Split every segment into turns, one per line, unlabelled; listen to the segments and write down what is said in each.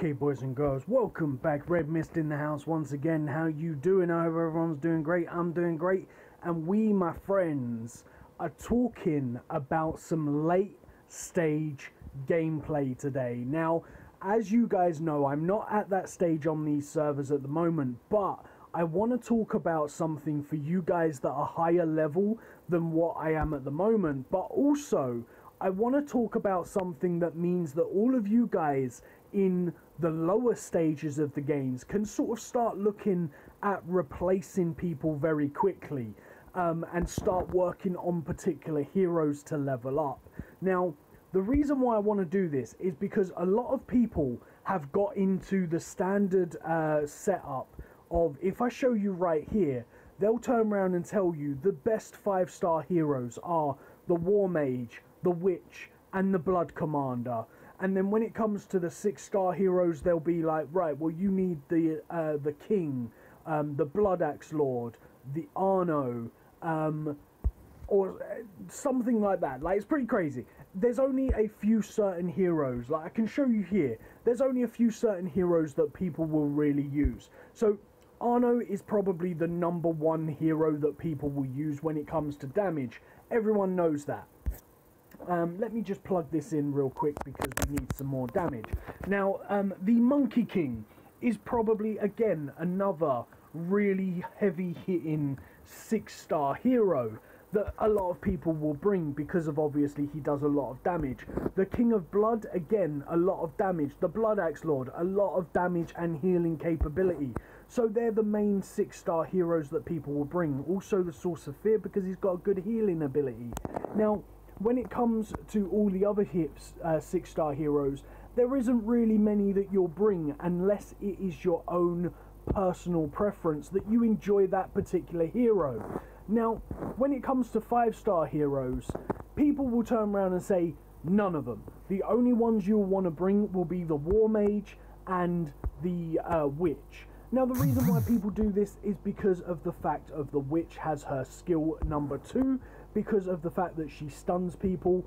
Okay, boys and girls, welcome back. Redmissed in the house once again. How you doing? I hope everyone's doing great. I'm doing great. And we, my friends, are talking about some late stage gameplay today. Now, as you guys know, I'm not at that stage on these servers at the moment, but I want to talk about something for you guys that are higher level than what I am at the moment. But also, I want to talk about something that means that all of you guys in the lower stages of the games can sort of start looking at replacing people very quickly and start working on particular heroes to level up. Now, the reason why I want to do this is because a lot of people have got into the standard setup of, if I show you right here, they'll turn around and tell you the best 5-star heroes are the War Mage, the Witch, and the Blood Commander. And then when it comes to the 6-star heroes, they'll be like, right, well, you need the King, the Blood Axe Lord, the Arno, or something like that. Like, it's pretty crazy. There's only a few certain heroes, like I can show you here, there's only a few certain heroes that people will really use. So Arno is probably the #1 hero that people will use when it comes to damage. Everyone knows that. Let me just plug this in real quick because we need some more damage. Now, the Monkey King is probably, again, another really heavy-hitting 6-star hero that a lot of people will bring because of, obviously, he does a lot of damage. The King of Blood, again, a lot of damage. The Blood Axe Lord, a lot of damage and healing capability. So they're the main 6-star heroes that people will bring. Also the Source of Fear, because he's got a good healing ability. Now, when it comes to all the other 6-star heroes, there isn't really many that you'll bring unless it is your own personal preference that you enjoy that particular hero. Now, when it comes to 5-star heroes, people will turn around and say none of them. The only ones you'll want to bring will be the War Mage and the Witch. Now, the reason why people do this is because of the fact of the Witch has her skill #2, because of the fact that she stuns people,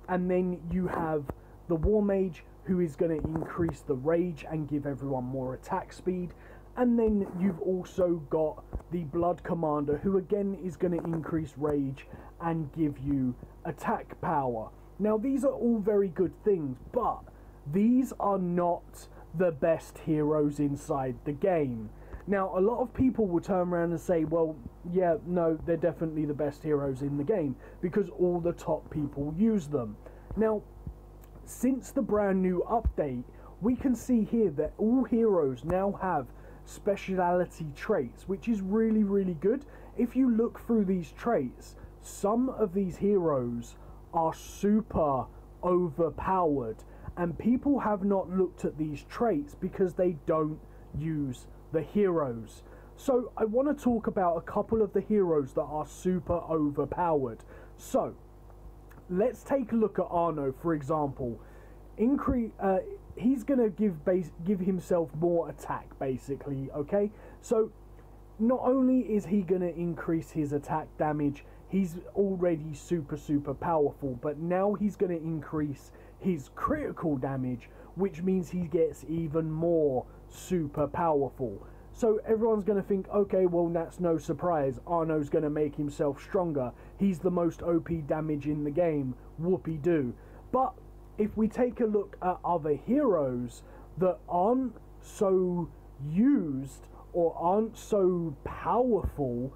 and then you have the War Mage, who is going to increase the rage and give everyone more attack speed, and then you've also got the Blood Commander, who again is going to increase rage and give you attack power. Now, these are all very good things, but these are not the best heroes inside the game. Now, a lot of people will turn around and say, well, yeah, no, they're definitely the best heroes in the game because all the top people use them. Now, since the brand new update, we can see here that all heroes now have speciality traits, which is really, really good. If you look through these traits, some of these heroes are super overpowered, and people have not looked at these traits because they don't use the heroes. So I want to talk about a couple of the heroes that are super overpowered. So let's take a look at Arno, for example. He's gonna give himself more attack, basically. Okay, so not only is he gonna increase his attack damage, he's already super powerful, but now he's gonna increase his critical damage, which means he gets even more super powerful. So everyone's going to think, okay, well, that's no surprise. Arno's going to make himself stronger. He's the most OP damage in the game. Whoopie-doo. But if we take a look at other heroes that aren't so used or aren't so powerful,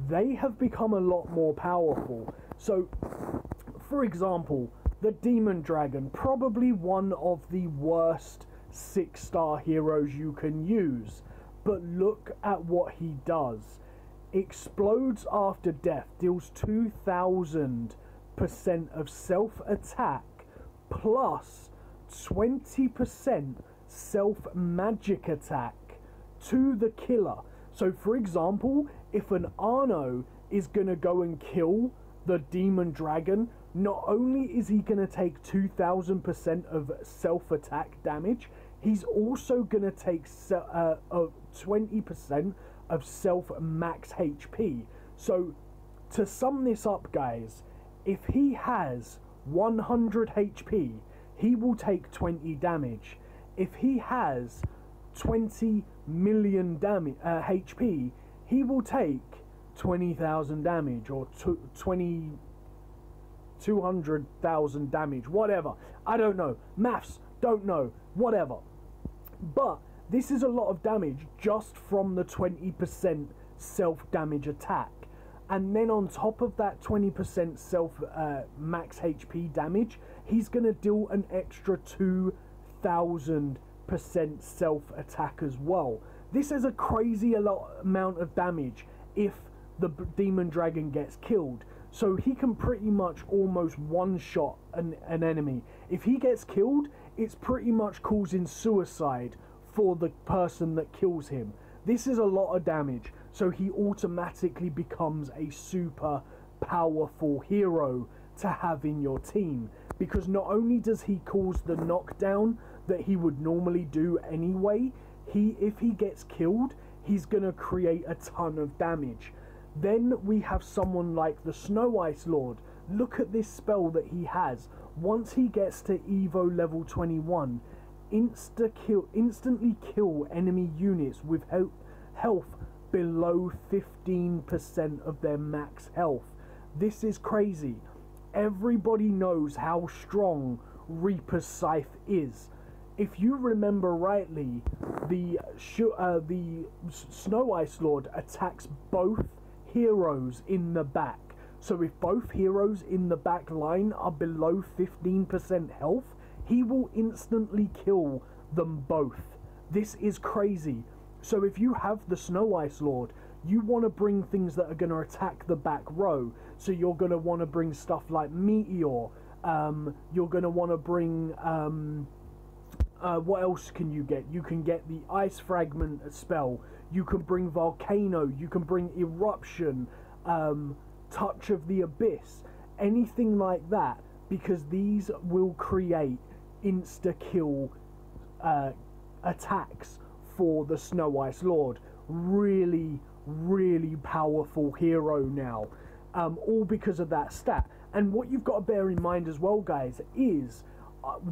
they have become a lot more powerful. So, for example, the Demon Dragon, probably one of the worst 6-star heroes you can use. But look at what he does. Explodes after death, deals 2000% of self-attack plus 20% self-magic attack to the killer. So for example, if an Arno is going to go and kill the Demon Dragon, not only is he going to take 2000% of self-attack damage, he's also going to take 20% of self-max HP. So, to sum this up, guys, if he has 100 HP, he will take 20 damage. if he has 20 million damage HP, he will take 20,000 damage, or 200,000 damage, whatever. I don't know. Maths, don't know. Whatever. But this is a lot of damage just from the 20% self-damage attack. And then on top of that 20% max HP damage, he's going to deal an extra 2,000% self-attack as well. This is a crazy amount of damage if the demon dragon gets killed. So he can pretty much almost one-shot an enemy. If he gets killed, it's pretty much causing suicide for the person that kills him. This is a lot of damage, so he automatically becomes a super powerful hero to have in your team, because not only does he cause the knockdown that he would normally do anyway, if he gets killed, he's gonna create a ton of damage. Then we have someone like the Snow Ice Lord. Look at this spell that he has. Once he gets to Evo level 21, instantly kill enemy units with health below 15% of their max health. This is crazy. Everybody knows how strong Reaper's Scythe is. If you remember rightly, the Snow Ice Lord attacks both heroes in the back. So if both heroes in the back line are below 15% health, he will instantly kill them both. This is crazy. So if you have the Snow Ice Lord, you want to bring things that are going to attack the back row. So you're going to want to bring stuff like Meteor. You're going to want to bring... what else can you get? You can get the Ice Fragment spell. You can bring Volcano. You can bring Eruption. Touch of the Abyss. Anything like that. Because these will create insta-kill attacks for the Snow Ice Lord. Really, really powerful hero now. All because of that stat. And what you've got to bear in mind as well, guys, is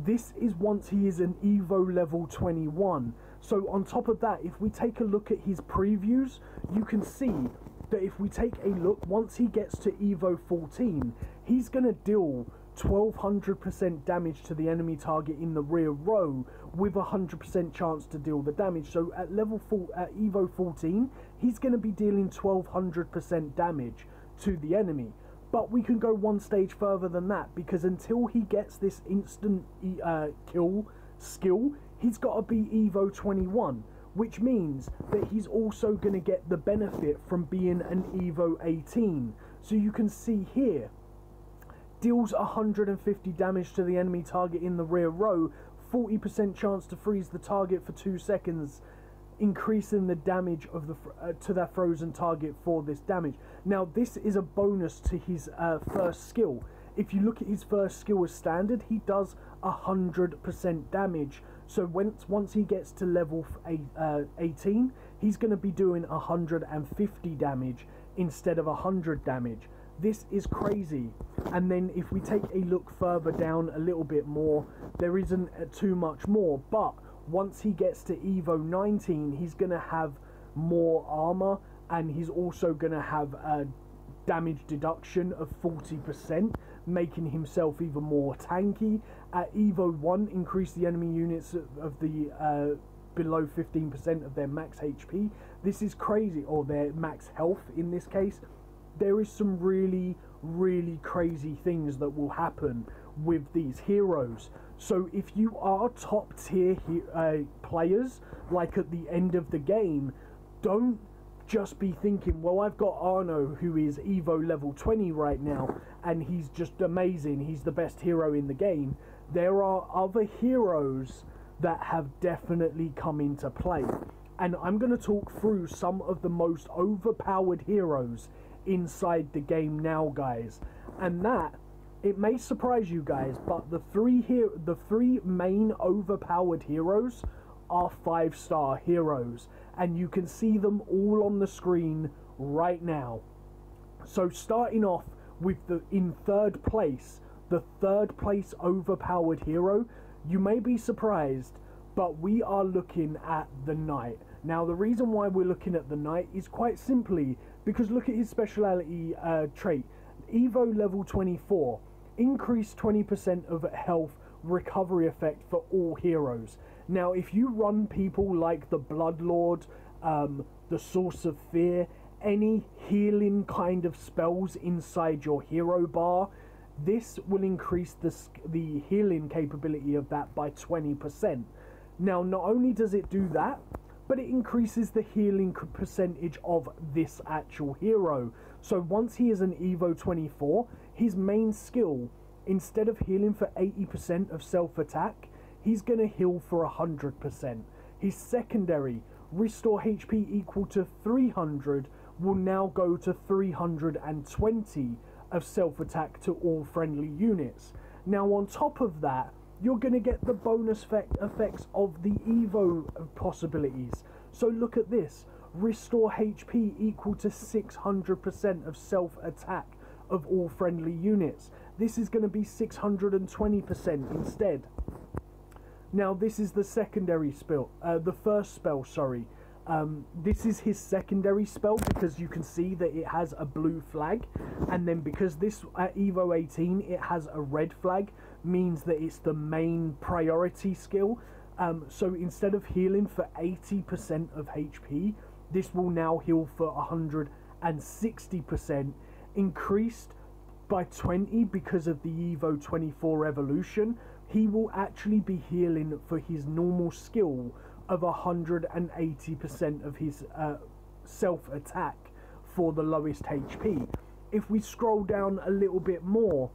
this is once he is an Evo level 21. So on top of that, if we take a look at his previews, you can see that if we take a look, once he gets to Evo 14, he's going to deal 1200% damage to the enemy target in the rear row with 100% chance to deal the damage. So at Evo 14, he's going to be dealing 1200% damage to the enemy. But we can go one stage further than that, because until he gets this instant kill skill, he's got to be Evo 21, which means that he's also going to get the benefit from being an Evo 18. So you can see here, deals 150 damage to the enemy target in the rear row, 40% chance to freeze the target for 2 seconds, increasing the damage of to that frozen target for this damage. Now this is a bonus to his first skill. If you look at his first skill as standard, he does 100% damage. So once he gets to level 18, he's going to be doing 150 damage instead of 100 damage. This is crazy. And then if we take a look further down a little bit more, there isn't too much more, but once he gets to Evo 19, he's going to have more armor, and he's also going to have a damage deduction of 40%, making himself even more tanky. At Evo 1, increase the enemy units of the below 15% of their max HP. This is crazy, or their max health in this case. There is some really, really crazy things that will happen with these heroes. So if you are top tier players, like at the end of the game, don't just be thinking, well, I've got Arno, who is Evo level 20 right now, and he's just amazing, he's the best hero in the game. There are other heroes that have definitely come into play, and I'm going to talk through some of the most overpowered heroes inside the game now, guys. And that, it may surprise you guys, but the three main overpowered heroes are 5-star heroes, and you can see them all on the screen right now. So starting off with in third place, the third place overpowered hero, you may be surprised, but we are looking at the Knight. Now, the reason why we're looking at the Knight is quite simply because look at his speciality trait. Evo level 24, increase 20% of health recovery effect for all heroes. Now, if you run people like the Bloodlord, the Source of Fear, any healing kind of spells inside your hero bar, this will increase the healing capability of that by 20%. Now, not only does it do that, but it increases the healing percentage of this actual hero. So once he is an Evo 24, his main skill, instead of healing for 80% of self-attack, he's going to heal for 100%. His secondary, restore HP equal to 300, will now go to 320 of self-attack to all friendly units. Now, on top of that, you're going to get the bonus effects of the Evo possibilities. So look at this. Restore HP equal to 600% of self-attack of all friendly units. This is going to be 620% instead. Now, this is the secondary spell, the first spell, sorry. This is his secondary spell because you can see that it has a blue flag, and then because this at Evo 18 it has a red flag, means that it's the main priority skill. So instead of healing for 80% of HP, this will now heal for 160%, increased by 20 because of the Evo 24 evolution. He will actually be healing for his normal skill of 180% of his self-attack for the lowest HP. If we scroll down a little bit more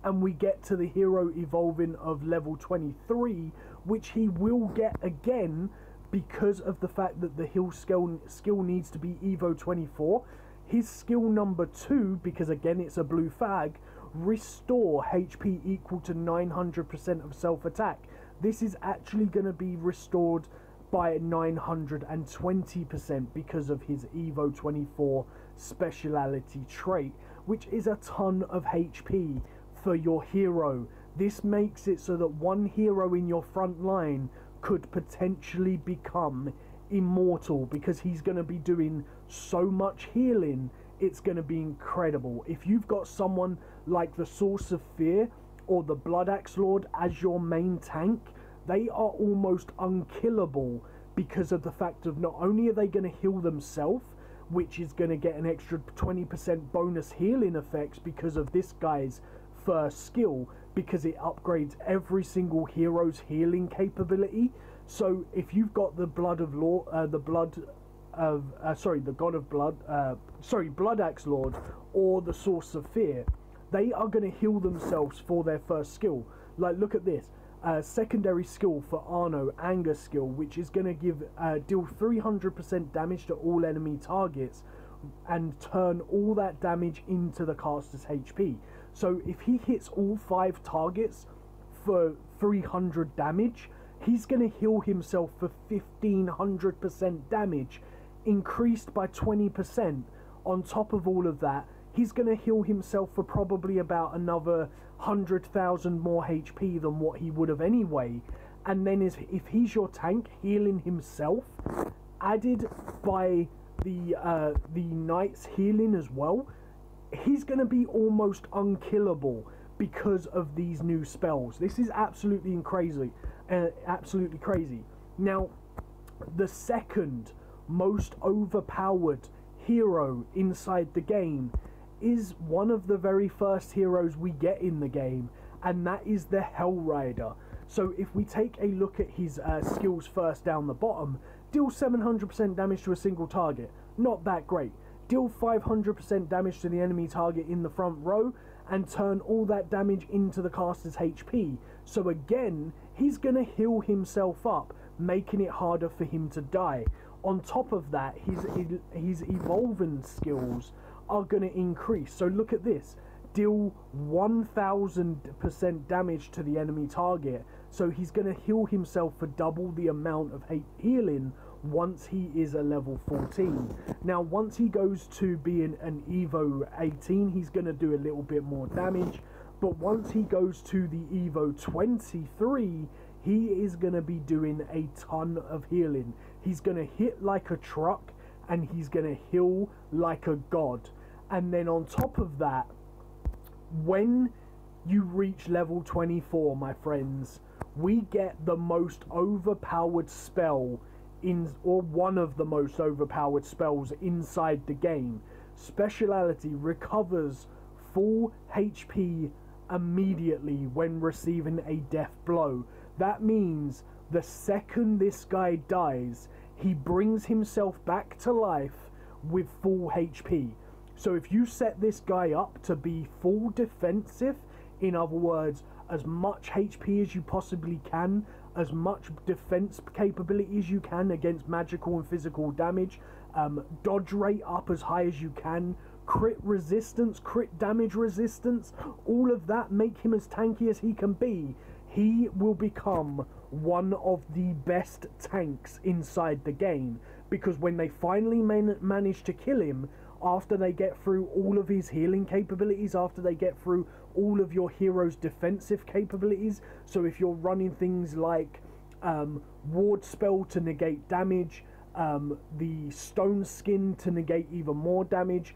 and we get to the hero evolving of level 23, which he will get again because of the fact that the heal skill needs to be Evo 24, his skill number 2, because again it's a blue flag, restore HP equal to 900% of self-attack. This is actually going to be restored by 920% because of his Evo 24 speciality trait, which is a ton of HP for your hero. This makes it so that one hero in your front line could potentially become immortal because he's going to be doing so much healing. It's going to be incredible. If you've got someone like the Source of Fear or the Blood Axe Lord as your main tank, they are almost unkillable because of the fact of not only are they going to heal themselves, which is going to get an extra 20% bonus healing effects because of this guy's first skill, because it upgrades every single hero's healing capability. So if you've got the Blood of Lord, the God of Blood, Blood Axe Lord, or the Source of Fear, they are going to heal themselves for their first skill. Like, look at this. Secondary skill for Arno, Anger skill, which is going to give deal 300% damage to all enemy targets and turn all that damage into the caster's HP. So if he hits all 5 targets for 300 damage, he's going to heal himself for 1500% damage, increased by 20%. On top of all of that, he's going to heal himself for probably about another 100,000 more HP than what he would have anyway. And then if he's your tank, healing himself, added by the Knight's healing as well, he's going to be almost unkillable because of these new spells. This is absolutely crazy. Absolutely crazy. Now, the second most overpowered hero inside the game is one of the very first heroes we get in the game, and that is the Hell Rider. So if we take a look at his skills first down the bottom, deal 700% damage to a single target. Not that great. Deal 500% damage to the enemy target in the front row and turn all that damage into the caster's HP. So again, he's going to heal himself up, making it harder for him to die. On top of that, his evolving skills are going to increase. So look at this. Deal 1000% damage to the enemy target. So he's going to heal himself for double the amount of healing once he is a level 14. Now, once he goes to being an Evo 18, he's going to do a little bit more damage. But once he goes to the Evo 23, he is going to be doing a ton of healing. He's going to hit like a truck, and he's going to heal like a god. And then on top of that, when you reach level 24, my friends, we get the most overpowered spell or one of the most overpowered spells inside the game. Speciality recovers full HP immediately when receiving a death blow. That means the second this guy dies, he brings himself back to life with full HP. So if you set this guy up to be full defensive, in other words, as much HP as you possibly can, as much defense capability as you can against magical and physical damage, dodge rate up as high as you can, crit resistance, crit damage resistance, all of that, make him as tanky as he can be, he will become one of the best tanks inside the game. Because when they finally manage to kill him, after they get through all of his healing capabilities, after they get through all of your hero's defensive capabilities, so if you're running things like ward spell to negate damage, the stone skin to negate even more damage,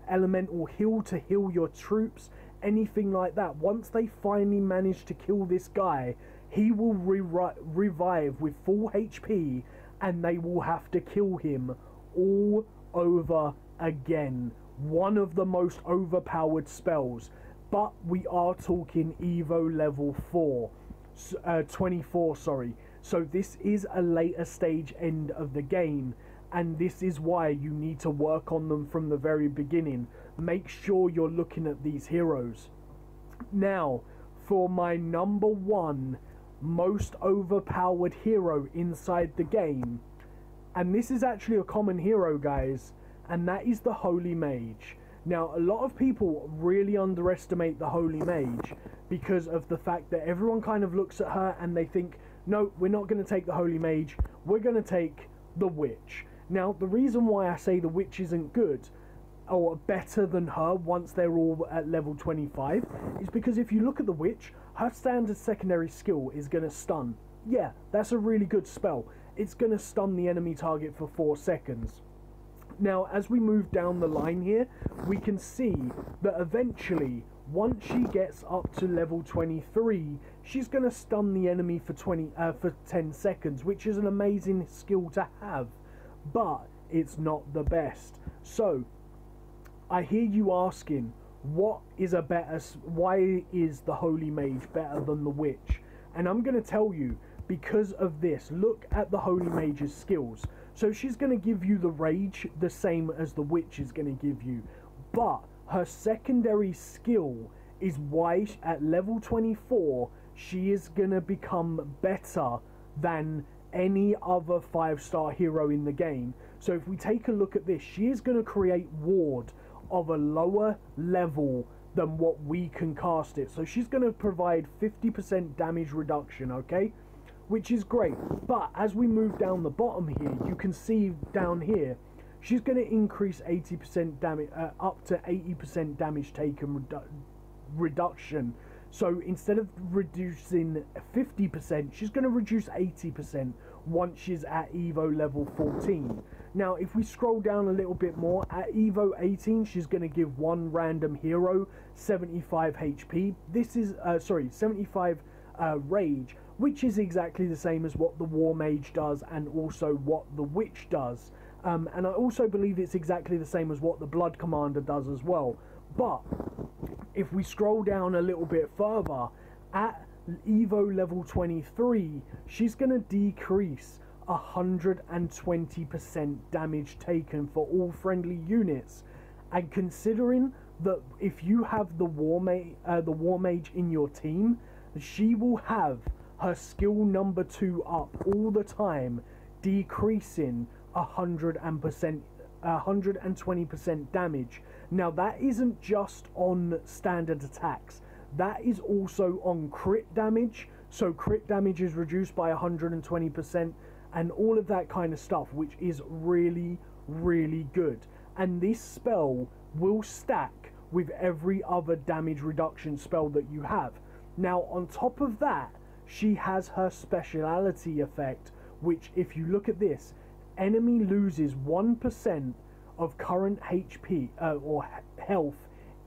elemental heal to heal your troops, anything like that, once they finally manage to kill this guy, he will revive with full HP, and they will have to kill him all over again. One of the most overpowered spells. But we are talking Evo level 24, sorry. So this is a later stage end of the game, and this is why you need to work on them from the very beginning. Make sure you're looking at these heroes. Now, for my number one most overpowered hero inside the game, and this is actually a common hero, guys, and that is the Holy Mage. Now, a lot of people really underestimate the Holy Mage because of the fact that everyone kind of looks at her and they think, no, we're not going to take the Holy Mage, we're going to take the Witch. Now, the reason why I say the Witch isn't good or better than her once they're all at level 25 is because if you look at the Witch, her standard secondary skill is going to stun. Yeah, that's a really good spell. It's going to stun the enemy target for 4 seconds. Now, as we move down the line here, we can see that eventually, once she gets up to level 23, she's going to stun the enemy for 10 seconds, which is an amazing skill to have, but it's not the best. So, I hear you asking, why is the Holy Mage better than the Witch? And I'm going to tell you, because of this. Look at the Holy Mage's skills. So she's going to give you the rage the same as the Witch is going to give you, but her secondary skill is why at level 24 she is going to become better than any other 5-star hero in the game. So if we take a look at this, she is going to create ward of a lower level than what we can cast it. So she's going to provide 50% damage reduction, okay? Which is great. But as we move down the bottom here, you can see down here, she's going to increase 80% damage, up to 80% damage taken reduction. So instead of reducing 50%, she's going to reduce 80% once she's at Evo level 14. Now, if we scroll down a little bit more, at Evo 18, she's going to give one random hero 75 HP. This is, 75 rage, which is exactly the same as what the War Mage does and also what the Witch does. And I also believe it's exactly the same as what the Blood Commander does as well. But if we scroll down a little bit further, at Evo level 23, she's going to decrease 120% damage taken for all friendly units. And considering that if you have the War Mage in your team, she will have her skill number 2 up all the time, decreasing 120% damage. Now that isn't just on standard attacks, that is also on crit damage. So crit damage is reduced by 120% and all of that kind of stuff, which is really, really good. And this spell will stack with every other damage reduction spell that you have. Now on top of that, she has her speciality effect, which, if you look at this, enemy loses 1% of current HP or health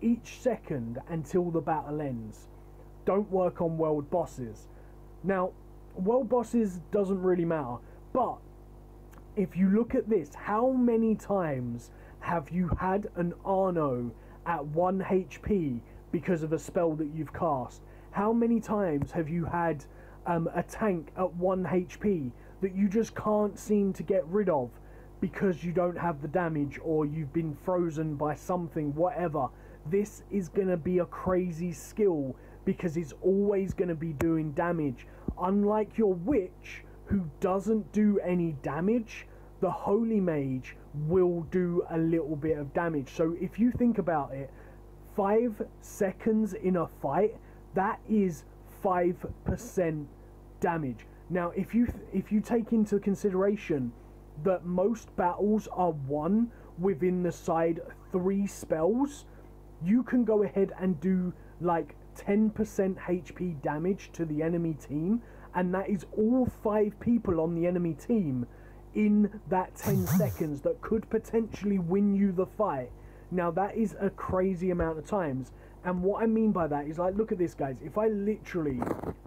each second until the battle ends. Don't work on world bosses. Now, world bosses doesn't really matter, but if you look at this, how many times have you had an Arno at 1 HP because of a spell that you've cast? How many times have you had a tank at 1 HP that you just can't seem to get rid of because you don't have the damage, or you've been frozen by something, whatever? This is going to be a crazy skill because it's always going to be doing damage. Unlike your witch, who doesn't do any damage, the holy mage will do a little bit of damage. So if you think about it, 5 seconds in a fight, that is 5% damage. Now, if you take into consideration that most battles are won within the side 3 spells, you can go ahead and do like 10% HP damage to the enemy team, and that is all 5 people on the enemy team in that 10 seconds that could potentially win you the fight. Now, that is a crazy amount of times. And what I mean by that is, like, look at this, guys. If I literally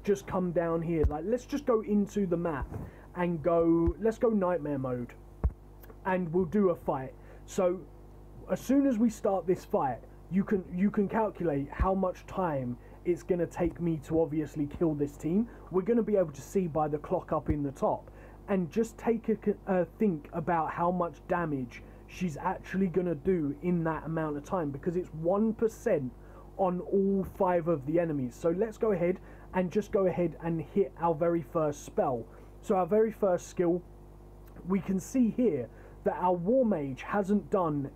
just come down here, like, let's just go into the map and let's go nightmare mode, and we'll do a fight. So as soon as we start this fight, you can calculate how much time it's going to take me to obviously kill this team. We're going to be able to see by the clock up in the top, and just take a think about how much damage she's actually going to do in that amount of time, because it's 1% on all 5 of the enemies. So let's go ahead and just go ahead and hit our very first spell. So our very first skill, we can see here that our war mage hasn't done,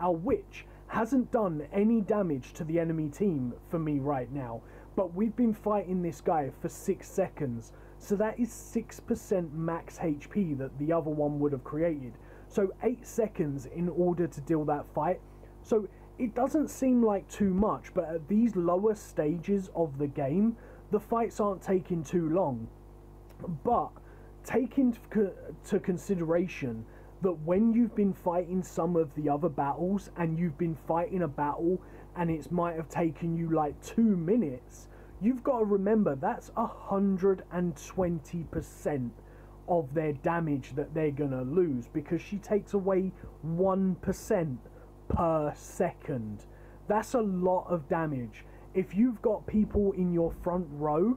our witch hasn't done any damage to the enemy team for me right now, but we've been fighting this guy for 6 seconds, so that is 6% max HP that the other one would have created. So 8 seconds in order to deal that fight. So it doesn't seem like too much, but at these lower stages of the game, the fights aren't taking too long. But take into consideration that when you've been fighting some of the other battles, and you've been fighting a battle and it might have taken you like 2 minutes, you've got to remember that's 120% of their damage that they're gonna lose, because she takes away 1% per second. That's a lot of damage. If you've got people in your front row,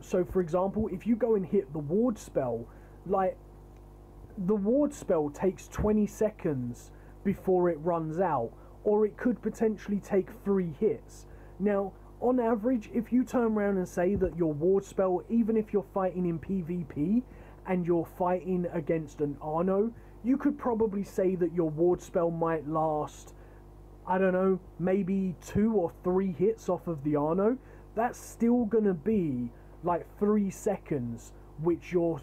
so for example, if you go and hit the ward spell, like, the ward spell takes 20 seconds before it runs out, or it could potentially take 3 hits. Now, on average, if you turn around and say that your ward spell, even if you're fighting in PvP and you're fighting against an Arno, you could probably say that your ward spell might last, I don't know, maybe 2 or 3 hits off of the Arno. That's still gonna be like 3 seconds, which your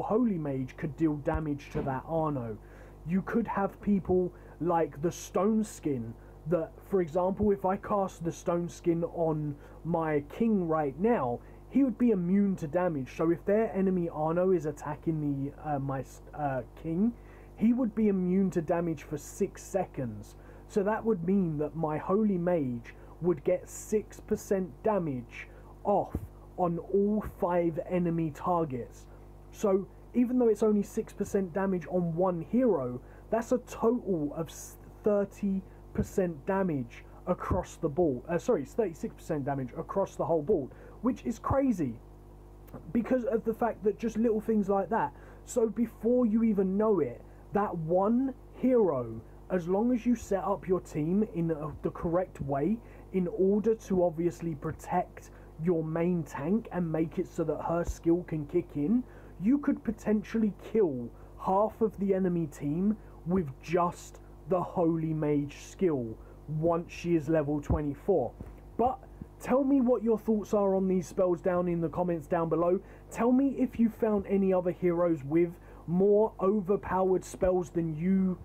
holy mage could deal damage to that Arno. You could have people like the stone skin, that, for example, if I cast the stone skin on my king right now, he would be immune to damage. So if their enemy Arno is attacking my king, he would be immune to damage for 6 seconds. So that would mean that my holy mage would get 6% damage off on all 5 enemy targets. So even though it's only 6% damage on one hero, that's a total of 30% damage across the board. Sorry, it's 36% damage across the whole board, which is crazy because of the fact that just little things like that. So before you even know it, that one hero, as long as you set up your team in the correct way in order to obviously protect your main tank and make it so that her skill can kick in, you could potentially kill half of the enemy team with just the holy mage skill once she is level 24. But tell me what your thoughts are on these spells down in the comments down below. Tell me if you found any other heroes with more overpowered spells than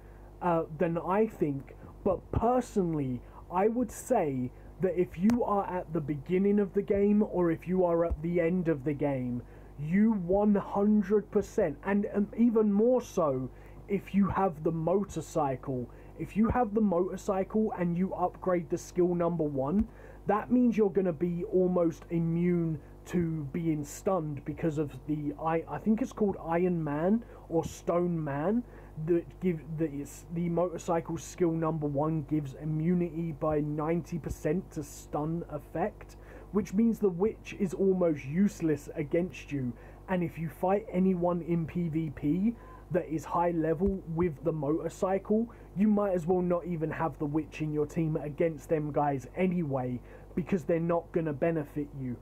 I think. But personally, I would say that if you are at the beginning of the game or if you are at the end of the game, you 100%, and even more so if you have the motorcycle. If you have the motorcycle and you upgrade the skill number 1, that means you're going to be almost immune to being stunned because of the I think it's called Iron Man or Stone Man, the motorcycle skill number 1 gives immunity by 90% to stun effect, which means the witch is almost useless against you. And if you fight anyone in PvP that is high level with the motorcycle, you might as well not even have the witch in your team against them guys anyway, because they're not going to benefit you.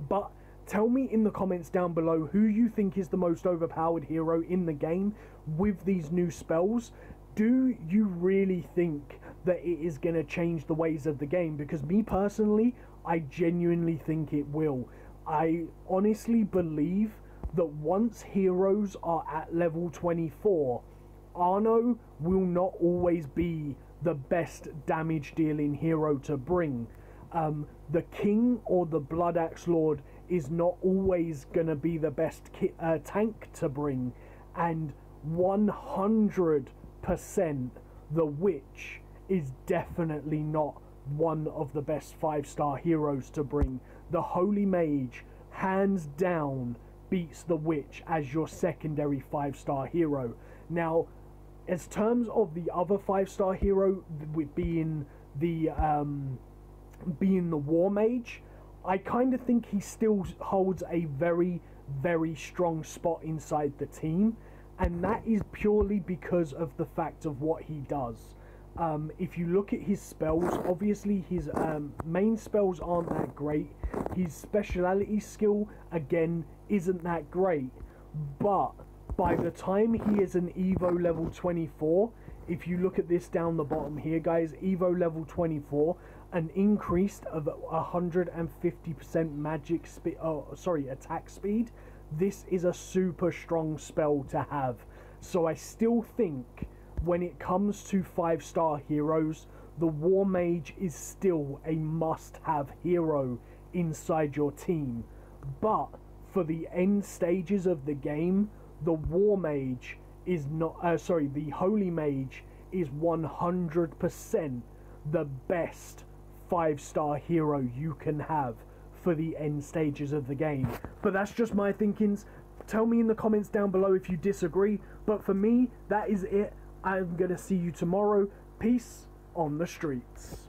But tell me in the comments down below who you think is the most overpowered hero in the game with these new spells. Do you really think that it is going to change the ways of the game? Because me personally, I genuinely think it will. I honestly believe that once heroes are at level 24, Arno will not always be the best damage dealing hero to bring. The King or the Blood Axe Lord is not always going to be the best tank to bring, and 100% the Witch is definitely not one of the best 5-star heroes to bring. The Holy Mage, hands down, beats the Witch as your secondary 5-star hero. Now, as terms of the other 5-star hero, with being the War Mage, I kind of think he still holds a very, very strong spot inside the team, and that is purely because of the fact of what he does. If you look at his spells, obviously his main spells aren't that great. His speciality skill, again, isn't that great. But by the time he is an Evo level 24, if you look at this down the bottom here, guys, Evo level 24, an increase of 150% magic speed, attack speed. This is a super strong spell to have. So I still think when it comes to 5-star heroes, the War Mage is still a must-have hero inside your team. But for the end stages of the game, the War Mage is not, the Holy Mage is 100% the best 5-star hero you can have for the end stages of the game. But that's just my thinkings. Tell me in the comments down below if you disagree. But for me, that is it. I'm going to see you tomorrow. Peace on the streets.